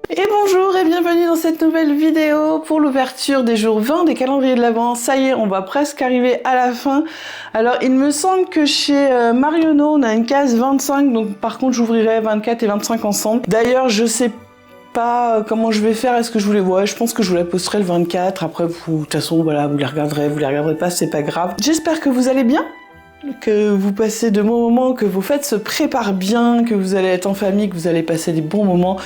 Et bonjour et bienvenue dans cette nouvelle vidéo pour l'ouverture des jours 20 des calendriers de l'Avent. Ça y est, on va presque arriver à la fin. Alors il me semble que chez Marionneau, on a une case 25, donc par contre j'ouvrirai 24 et 25 ensemble. D'ailleurs, je sais pas comment je vais faire, est-ce que je vous les vois? Je pense que je vous la posterai le 24, après vous, de toute façon voilà, vous les regarderez pas, c'est pas grave. J'espère que vous allez bien, que vous passez de bons moments, que vos fêtes se préparent bien, que vous allez être en famille, que vous allez passer des bons moments.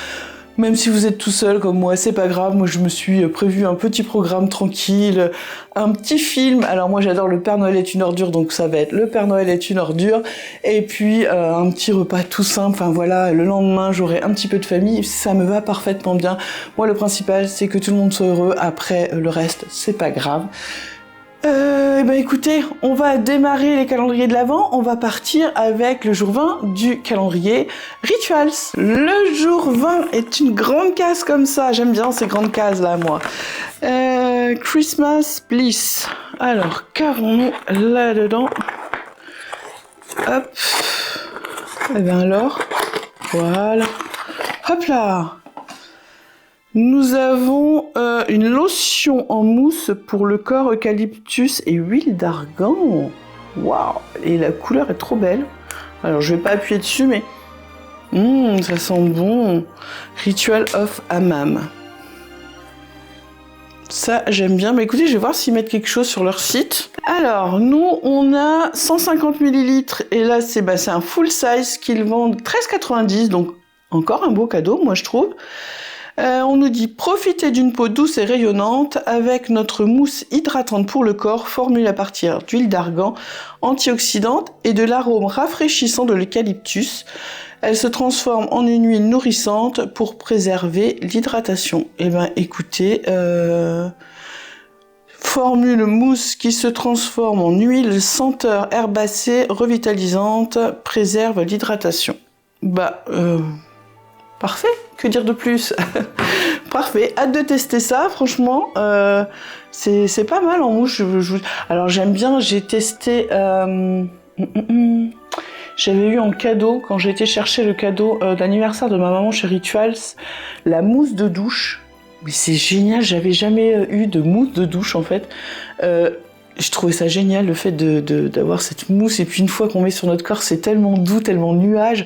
Même si vous êtes tout seul comme moi, c'est pas grave. Moi, je me suis prévu un petit programme tranquille, un petit film. Alors moi, j'adore Le Père Noël est une ordure, donc ça va être Le Père Noël est une ordure. Et puis un petit repas tout simple. Enfin voilà, le lendemain, j'aurai un petit peu de famille. Ça me va parfaitement bien. Moi, le principal, c'est que tout le monde soit heureux. Après, le reste, c'est pas grave. Écoutez, on va démarrer les calendriers de l'Avent, on va partir avec le jour 20 du calendrier Rituals. Le jour 20 est une grande case comme ça, j'aime bien ces grandes cases là moi. Christmas Bliss. Alors, qu'avons-nous là-dedans? Hop. Et bien alors, voilà. Hop là. Nous avons une lotion en mousse pour le corps eucalyptus et huile d'argan. Waouh! Et la couleur est trop belle. Alors je vais pas appuyer dessus, mais ça sent bon. Ritual of Hammam. Ça j'aime bien. Mais écoutez, je vais voir s'ils mettent quelque chose sur leur site. Alors nous on a 150 ml et là c'est un full size qu'ils vendent 13,90, donc encore un beau cadeau moi je trouve. On nous dit profitez d'une peau douce et rayonnante avec notre mousse hydratante pour le corps formulée à partir d'huile d'argan antioxydante et de l'arôme rafraîchissant de l'eucalyptus. Elle se transforme en une huile nourrissante pour préserver l'hydratation. Eh ben écoutez, formule mousse qui se transforme en huile senteur herbacée revitalisante, préserve l'hydratation. Parfait, que dire de plus? Parfait, hâte de tester ça, franchement, c'est pas mal en mousse. Alors j'aime bien, j'ai testé, j'avais eu en cadeau, quand j'ai été chercher le cadeau d'anniversaire de ma maman chez Rituals, la mousse de douche. Mais c'est génial, j'avais jamais eu de mousse de douche en fait. Je trouvais ça génial, le fait d'avoir cette mousse, et puis une fois qu'on met sur notre corps, c'est tellement doux, tellement nuage.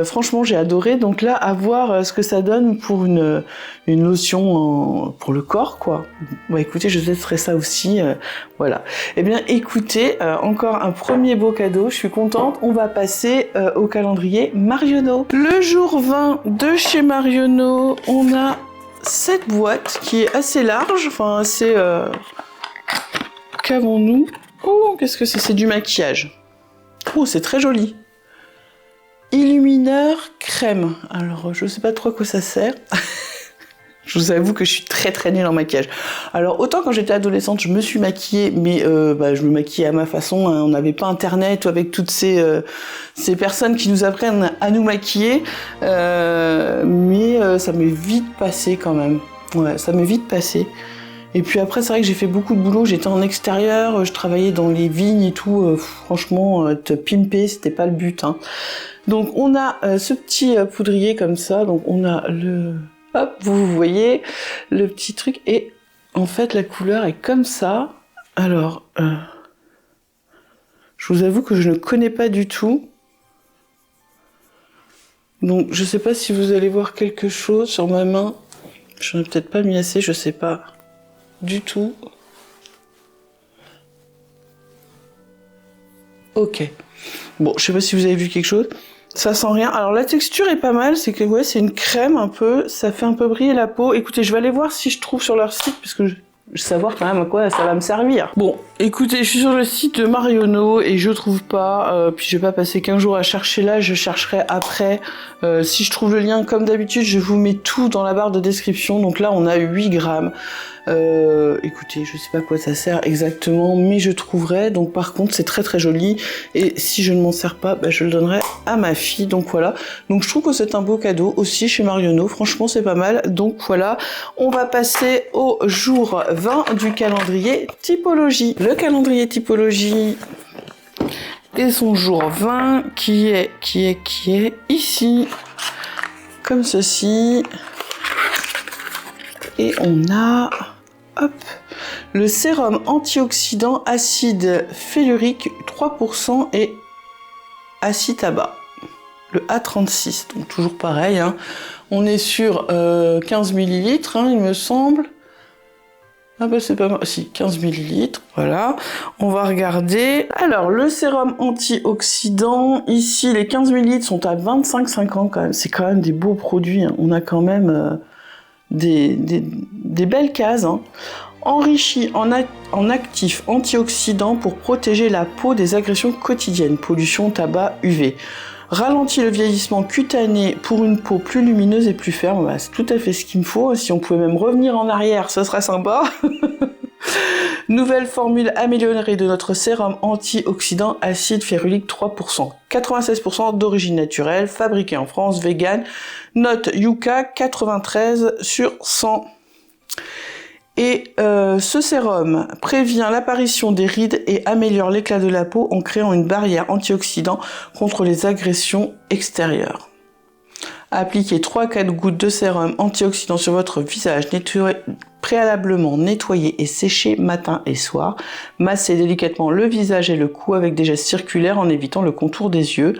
Franchement, j'ai adoré. Donc là, à voir ce que ça donne pour une lotion pour le corps, quoi. Bon, écoutez, je testerai ça aussi. Voilà. Eh bien, écoutez, encore un premier beau cadeau. Je suis contente. On va passer au calendrier Marionneau. Le jour 20 de chez Marionneau, on a cette boîte qui est assez large, enfin assez... Qu'avons-nous? Oh, qu'est-ce que c'est? C'est du maquillage. Oh, c'est très joli. Illumineur crème. Alors, je sais pas trop à quoi ça sert. Je vous avoue que je suis très très nulle en maquillage. Alors, autant quand j'étais adolescente, je me suis maquillée, mais je me maquillais à ma façon. Hein. On n'avait pas internet avec toutes ces personnes qui nous apprennent à nous maquiller. Mais ça m'est vite passé quand même. Ouais, ça m'est vite passé. Et puis après, c'est vrai que j'ai fait beaucoup de boulot, j'étais en extérieur, je travaillais dans les vignes et tout, franchement, te pimper, c'était pas le but. Hein. Donc on a ce petit poudrier comme ça, donc on a le... Hop, vous voyez, le petit truc, et en fait la couleur est comme ça. Alors, je vous avoue que je ne connais pas du tout. Donc je sais pas si vous allez voir quelque chose sur ma main. J'en ai peut-être pas mis assez, je sais pas. Du tout. Ok. Bon, je sais pas si vous avez vu quelque chose. Ça sent rien. Alors la texture est pas mal, c'est que ouais, c'est une crème un peu, ça fait un peu briller la peau. Écoutez, je vais aller voir si je trouve sur leur site, parce que je veux savoir quand même à quoi ça va me servir. Bon, écoutez, je suis sur le site de Marionneau et je trouve pas, puis je vais pas passer 15 jours à chercher là, je chercherai après. Si je trouve le lien, comme d'habitude, je vous mets tout dans la barre de description. Donc là, on a 8 grammes. Écoutez, je sais pas à quoi ça sert exactement, mais je trouverai. Donc par contre, c'est très très joli. Et si je ne m'en sers pas, je le donnerai à ma fille. Donc voilà. Donc je trouve que c'est un beau cadeau aussi chez Marionneau. Franchement, c'est pas mal. Donc voilà. On va passer au jour 20 du calendrier typologie. Le calendrier typologie et son jour 20 qui est ici, comme ceci. Et on a, hop, le sérum antioxydant acide fellurique 3% et acide tabac, le A36. Donc toujours pareil, hein. On est sur 15 ml, hein, il me semble. Ah bah c'est pas mal, si, 15 ml, voilà. On va regarder. Alors, le sérum antioxydant, ici, les 15 ml sont à 25,50 quand même. C'est quand même des beaux produits, hein. On a quand même des belles cases, hein. Enrichi en actifs antioxydants pour protéger la peau des agressions quotidiennes, pollution, tabac, UV. Ralentit le vieillissement cutané pour une peau plus lumineuse et plus ferme. Bah, c'est tout à fait ce qu'il me faut. Si on pouvait même revenir en arrière, ce serait sympa. Nouvelle formule améliorée de notre sérum antioxydant acide férulique 3%. 96% d'origine naturelle, fabriqué en France, vegan. Note Yuka 93 sur 100. Et ce sérum prévient l'apparition des rides et améliore l'éclat de la peau en créant une barrière antioxydant contre les agressions extérieures. Appliquez 3 à 4 gouttes de sérum antioxydant sur votre visage, préalablement nettoyé et séché matin et soir. Massez délicatement le visage et le cou avec des gestes circulaires en évitant le contour des yeux.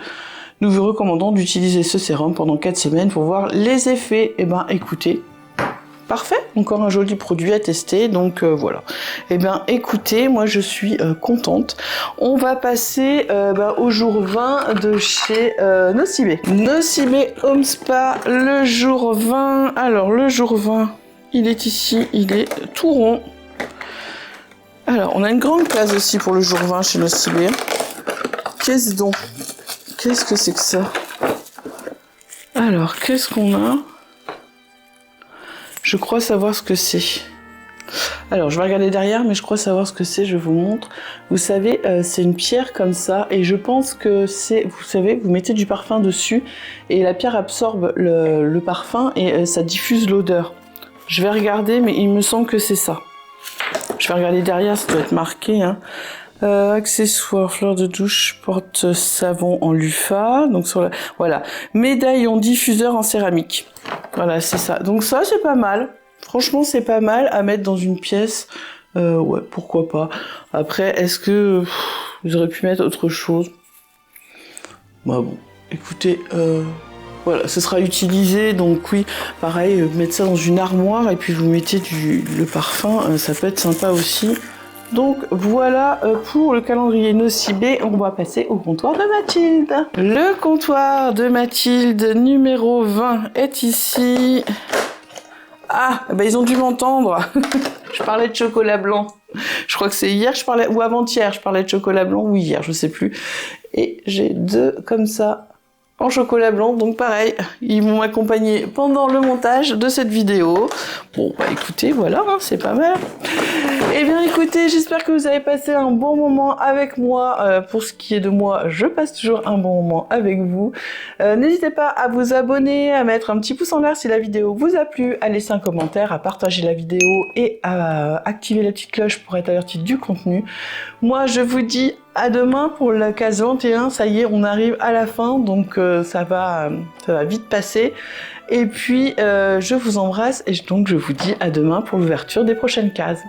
Nous vous recommandons d'utiliser ce sérum pendant 4 semaines pour voir les effets. Eh ben écoutez, parfait, encore un joli produit à tester, donc voilà. Eh bien, écoutez, moi je suis contente. On va passer au jour 20 de chez Nocibé. Nocibé Home Spa, le jour 20. Alors, le jour 20, il est ici, il est tout rond. Alors, on a une grande case aussi pour le jour 20 chez Nocibé. Qu'est-ce donc? Qu'est-ce que c'est que ça? Alors, qu'est-ce qu'on a? Je crois savoir ce que c'est. Alors, je vais regarder derrière, mais je crois savoir ce que c'est, je vous montre. Vous savez, c'est une pierre comme ça, et je pense que c'est, vous savez, vous mettez du parfum dessus, et la pierre absorbe le parfum, et ça diffuse l'odeur. Je vais regarder, mais il me semble que c'est ça. Je vais regarder derrière, ça doit être marqué, hein. Accessoires, fleurs de douche, porte-savon en LUFA, donc sur la, voilà, médaillon diffuseur en céramique. Voilà, c'est ça. Donc ça, c'est pas mal. Franchement, c'est pas mal à mettre dans une pièce. Ouais, pourquoi pas. Après, est-ce que vous auriez pu mettre autre chose? Bah bon, écoutez, voilà, ce sera utilisé, donc oui, pareil, mettre ça dans une armoire et puis vous mettez le parfum, ça peut être sympa aussi. Donc voilà pour le calendrier Nocibé, on va passer au comptoir de Mathilde. Le comptoir de Mathilde numéro 20 est ici. Ah, bah ils ont dû m'entendre. Je parlais de chocolat blanc. Je crois que c'est hier, je parlais, ou avant-hier, je parlais de chocolat blanc, ou hier, je sais plus. Et j'ai 2 comme ça en chocolat blanc, donc pareil, ils m'ont accompagné pendant le montage de cette vidéo. Bon, bah écoutez, voilà, hein, c'est pas mal. Eh bien écoutez, j'espère que vous avez passé un bon moment avec moi. Pour ce qui est de moi, je passe toujours un bon moment avec vous. N'hésitez pas à vous abonner, à mettre un petit pouce en l'air si la vidéo vous a plu, à laisser un commentaire, à partager la vidéo et à activer la petite cloche pour être averti du contenu. Moi, je vous dis à demain pour la case 21. Ça y est, on arrive à la fin, donc ça va vite passer. Et puis, je vous embrasse et donc je vous dis à demain pour l'ouverture des prochaines cases.